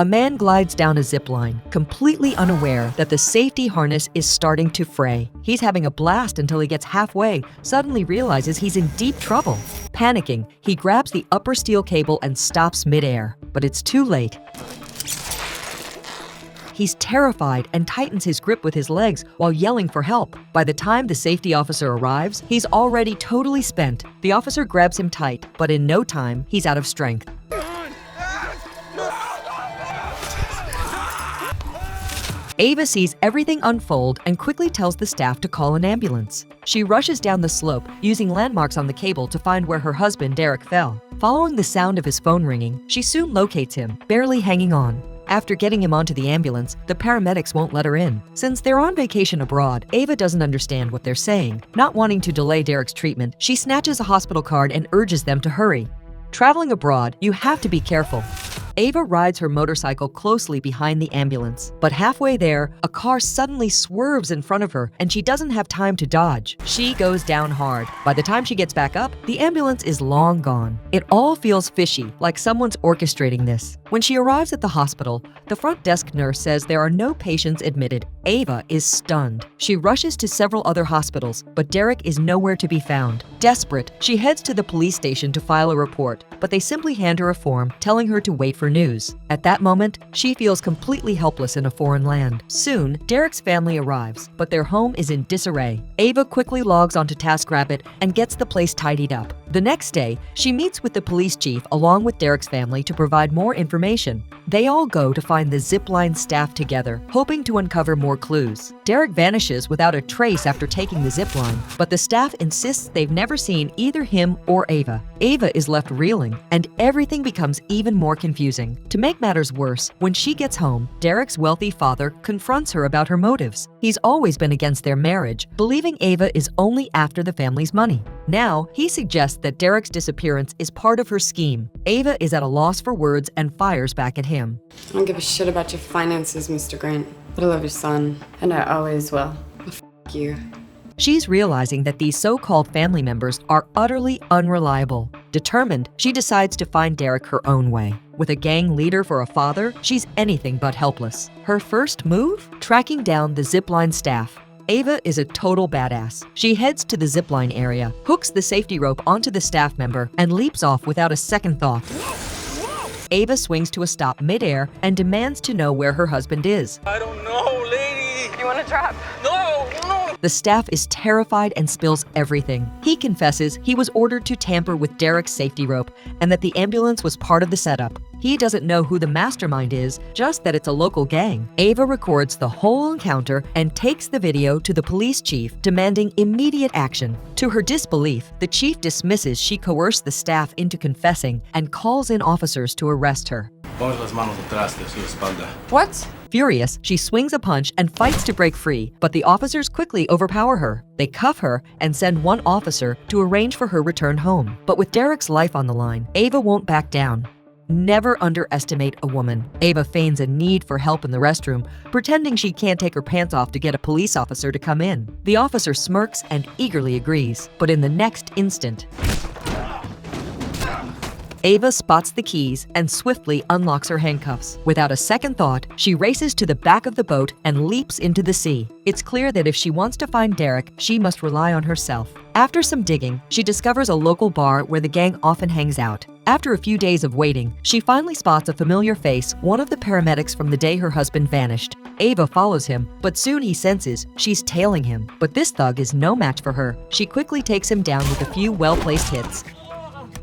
A man glides down a zipline, completely unaware that the safety harness is starting to fray. He's having a blast until he gets halfway, suddenly realizes he's in deep trouble. Panicking, he grabs the upper steel cable and stops midair, but it's too late. He's terrified and tightens his grip with his legs while yelling for help. By the time the safety officer arrives, he's already totally spent. The officer grabs him tight, but in no time, he's out of strength. Ava sees everything unfold and quickly tells the staff to call an ambulance. She rushes down the slope, using landmarks on the cable to find where her husband Derek fell. Following the sound of his phone ringing, she soon locates him, barely hanging on. After getting him onto the ambulance, the paramedics won't let her in. Since they're on vacation abroad, Ava doesn't understand what they're saying. Not wanting to delay Derek's treatment, she snatches a hospital card and urges them to hurry. Traveling abroad, you have to be careful. Ava rides her motorcycle closely behind the ambulance, but halfway there, a car suddenly swerves in front of her and she doesn't have time to dodge. She goes down hard. By the time she gets back up, the ambulance is long gone. It all feels fishy, like someone's orchestrating this. When she arrives at the hospital, the front desk nurse says there are no patients admitted. Ava is stunned. She rushes to several other hospitals, but Derek is nowhere to be found. Desperate, she heads to the police station to file a report, but they simply hand her a form telling her to wait for news. At that moment, she feels completely helpless in a foreign land. Soon, Derek's family arrives, but their home is in disarray. Ava quickly logs onto TaskRabbit and gets the place tidied up. The next day, she meets with the police chief along with Derek's family to provide more information. They all go to find the zipline staff together, hoping to uncover more clues. Derek vanishes without a trace after taking the zipline, but the staff insists they've never seen either him or Ava. Ava is left reeling, and everything becomes even more confusing. To make matters worse, when she gets home, Derek's wealthy father confronts her about her motives. He's always been against their marriage, believing Ava is only after the family's money. Now, he suggests that Derek's disappearance is part of her scheme. Ava is at a loss for words and fires back at him. I don't give a shit about your finances, Mr. Grant, but I love your son, and I always will. Well, f*** you. She's realizing that these so-called family members are utterly unreliable. Determined, she decides to find Derek her own way. With a gang leader for a father, she's anything but helpless. Her first move? Tracking down the zipline staff. Ava is a total badass. She heads to the zipline area, hooks the safety rope onto the staff member, and leaps off without a second thought. Ava swings to a stop midair and demands to know where her husband is. I don't know, lady. You want to drop? No, no. The staff is terrified and spills everything. He confesses he was ordered to tamper with Derek's safety rope and that the ambulance was part of the setup. He doesn't know who the mastermind is, just that it's a local gang. Ava records the whole encounter and takes the video to the police chief, demanding immediate action. To her disbelief, the chief dismisses she coerced the staff into confessing and calls in officers to arrest her. What? Furious, she swings a punch and fights to break free, but the officers quickly overpower her. They cuff her and send one officer to arrange for her return home. But with Derek's life on the line, Ava won't back down. Never underestimate a woman. Ava feigns a need for help in the restroom, pretending she can't take her pants off to get a police officer to come in. The officer smirks and eagerly agrees, but in the next instant, Ava spots the keys and swiftly unlocks her handcuffs. Without a second thought, she races to the back of the boat and leaps into the sea. It's clear that if she wants to find Derek, she must rely on herself. After some digging, she discovers a local bar where the gang often hangs out. After a few days of waiting, she finally spots a familiar face, one of the paramedics from the day her husband vanished. Ava follows him, but soon he senses she's tailing him. But this thug is no match for her. She quickly takes him down with a few well-placed hits.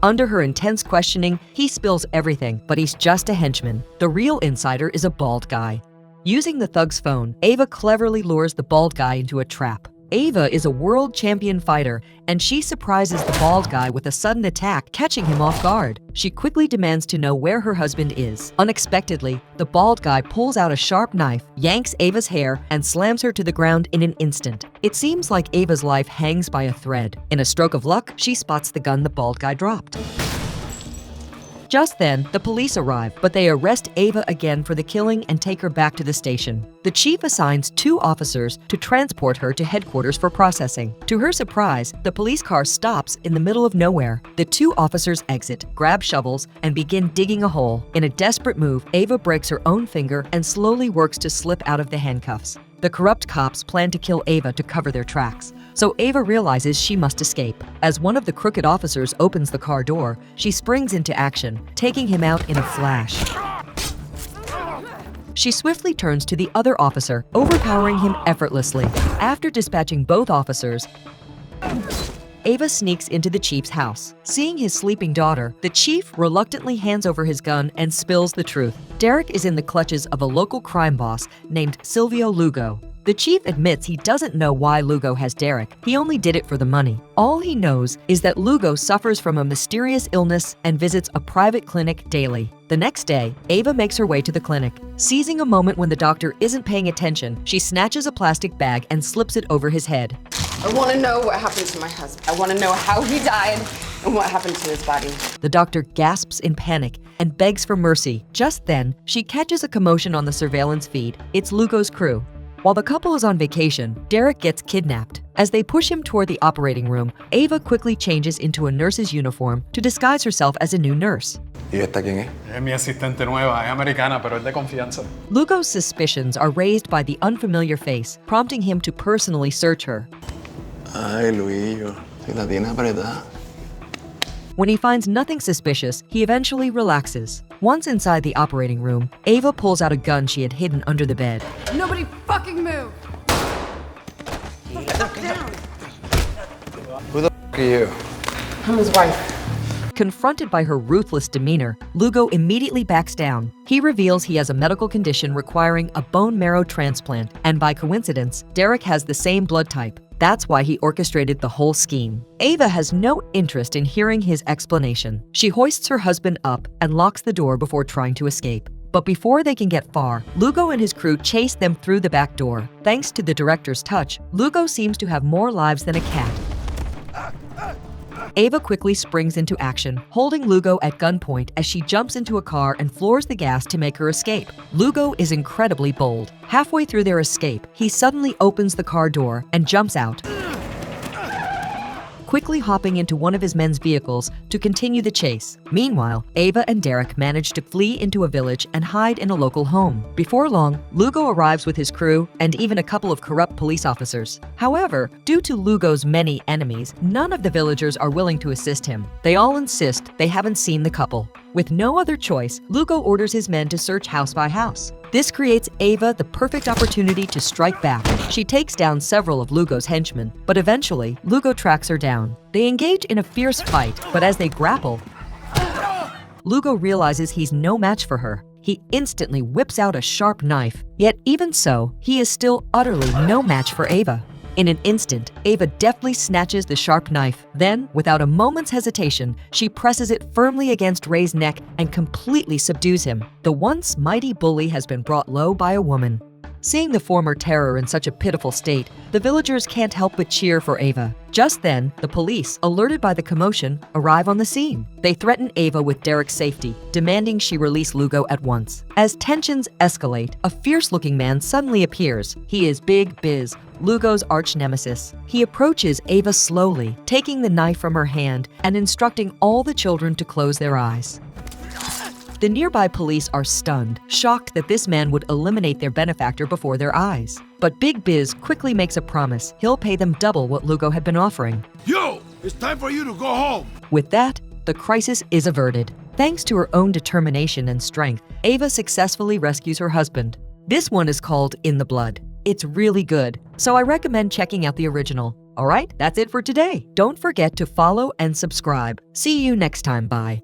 Under her intense questioning, he spills everything, but he's just a henchman. The real insider is a bald guy. Using the thug's phone, Ava cleverly lures the bald guy into a trap. Ava is a world champion fighter, and she surprises the bald guy with a sudden attack, catching him off guard. She quickly demands to know where her husband is. Unexpectedly, the bald guy pulls out a sharp knife, yanks Ava's hair, and slams her to the ground in an instant. It seems like Ava's life hangs by a thread. In a stroke of luck, she spots the gun the bald guy dropped. Just then, the police arrive, but they arrest Ava again for the killing and take her back to the station. The chief assigns 2 officers to transport her to headquarters for processing. To her surprise, the police car stops in the middle of nowhere. The 2 officers exit, grab shovels, and begin digging a hole. In a desperate move, Ava breaks her own finger and slowly works to slip out of the handcuffs. The corrupt cops plan to kill Ava to cover their tracks, so Ava realizes she must escape. As one of the crooked officers opens the car door, she springs into action, taking him out in a flash. She swiftly turns to the other officer, overpowering him effortlessly. After dispatching both officers, Ava sneaks into the chief's house. Seeing his sleeping daughter, the chief reluctantly hands over his gun and spills the truth. Derek is in the clutches of a local crime boss named Silvio Lugo. The chief admits he doesn't know why Lugo has Derek. He only did it for the money. All he knows is that Lugo suffers from a mysterious illness and visits a private clinic daily. The next day, Ava makes her way to the clinic. Seizing a moment when the doctor isn't paying attention, she snatches a plastic bag and slips it over his head. I want to know what happened to my husband. I want to know how he died and what happened to his body. The doctor gasps in panic and begs for mercy. Just then, she catches a commotion on the surveillance feed. It's Lugo's crew. While the couple is on vacation, Derek gets kidnapped. As they push him toward the operating room, Ava quickly changes into a nurse's uniform to disguise herself as a new nurse. ¿Y esta quién es? Es mi asistente nueva, es americana, pero es de confianza. Lugo's suspicions are raised by the unfamiliar face, prompting him to personally search her. Ay, Luillo, si la tiene apretada. When he finds nothing suspicious, he eventually relaxes. Once inside the operating room, Ava pulls out a gun she had hidden under the bed. Nobody fucking move! Fuck down! Who the f*** are you? I'm his wife. Confronted by her ruthless demeanor, Lugo immediately backs down. He reveals he has a medical condition requiring a bone marrow transplant, and by coincidence, Derek has the same blood type. That's why he orchestrated the whole scheme. Ava has no interest in hearing his explanation. She hoists her husband up and locks the door before trying to escape. But before they can get far, Lugo and his crew chase them through the back door. Thanks to the director's touch, Lugo seems to have more lives than a cat. Ava quickly springs into action, holding Lugo at gunpoint as she jumps into a car and floors the gas to make her escape. Lugo is incredibly bold. Halfway through their escape, he suddenly opens the car door and jumps out, quickly hopping into one of his men's vehicles to continue the chase. Meanwhile, Ava and Derek manage to flee into a village and hide in a local home. Before long, Lugo arrives with his crew and even a couple of corrupt police officers. However, due to Lugo's many enemies, none of the villagers are willing to assist him. They all insist they haven't seen the couple. With no other choice, Lugo orders his men to search house by house. This creates Ava the perfect opportunity to strike back. She takes down several of Lugo's henchmen, but eventually, Lugo tracks her down. They engage in a fierce fight, but as they grapple, Lugo realizes he's no match for her. He instantly whips out a sharp knife. Yet even so, he is still utterly no match for Ava. In an instant, Ava deftly snatches the sharp knife. Then, without a moment's hesitation, she presses it firmly against Ray's neck and completely subdues him. The once mighty bully has been brought low by a woman. Seeing the former terror in such a pitiful state, the villagers can't help but cheer for Ava. Just then, the police, alerted by the commotion, arrive on the scene. They threaten Ava with Derek's safety, demanding she release Lugo at once. As tensions escalate, a fierce-looking man suddenly appears. He is Big Biz, Lugo's arch-nemesis. He approaches Ava slowly, taking the knife from her hand and instructing all the children to close their eyes. The nearby police are stunned, shocked that this man would eliminate their benefactor before their eyes. But Big Biz quickly makes a promise he'll pay them double what Lugo had been offering. Yo, it's time for you to go home. With that, the crisis is averted. Thanks to her own determination and strength, Ava successfully rescues her husband. This one is called In the Blood. It's really good, so I recommend checking out the original. All right, that's it for today. Don't forget to follow and subscribe. See you next time. Bye.